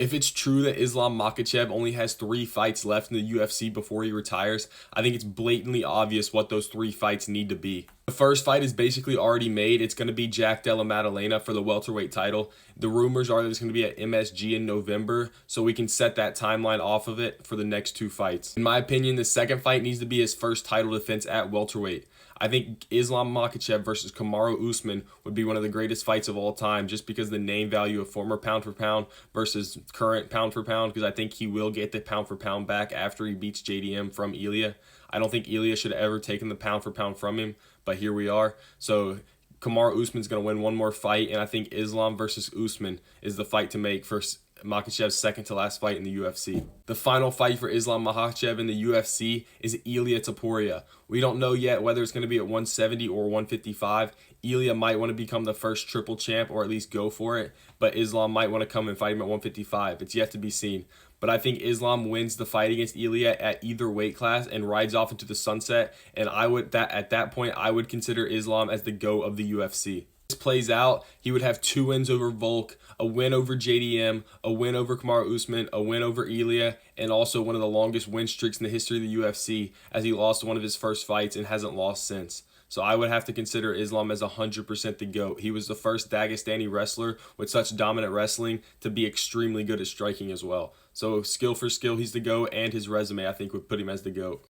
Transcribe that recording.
If it's true that Islam Makhachev only has 3 fights left in the UFC before he retires, I think it's blatantly obvious what those 3 fights need to be. The first fight is basically already made. It's going to be Jack Della Maddalena for the welterweight title. The rumors are that it's going to be at MSG in November, so we can set that timeline off of it for the next 2 fights. In my opinion, the second fight needs to be his first title defense at welterweight. I think Islam Makhachev versus Kamaru Usman would be one of the greatest fights of all time, just because the name value of former pound for pound versus current pound for pound, because I think he will get the pound for pound back after he beats JDM from Ilya. I don't think Ilya should have ever taken the pound for pound from him, but here we are. So Kamaru Usman's going to win one more fight, and I think Islam versus Usman is the fight to make for Makhachev's second to last fight in the UFC. The final fight for Islam Makhachev in the UFC is Ilia Topuria. We don't know yet whether it's going to be at 170 or 155. Ilia might want to become the first triple champ, or at least go for it, but Islam might want to come and fight him at 155. It's yet to be seen. But I think Islam wins the fight against Ilia at either weight class and rides off into the sunset, and at that point I would consider Islam as the GOAT of the UFC. This plays out, he would have 2 wins over Volk, a win over JDM, a win over Kamaru Usman, a win over Ilia, and also one of the longest win streaks in the history of the UFC, as he lost one of his first fights and hasn't lost since. So I would have to consider Islam as 100% the GOAT. He was the first Dagestani wrestler with such dominant wrestling to be extremely good at striking as well. So skill for skill, he's the GOAT, and his resume, I think, would put him as the GOAT.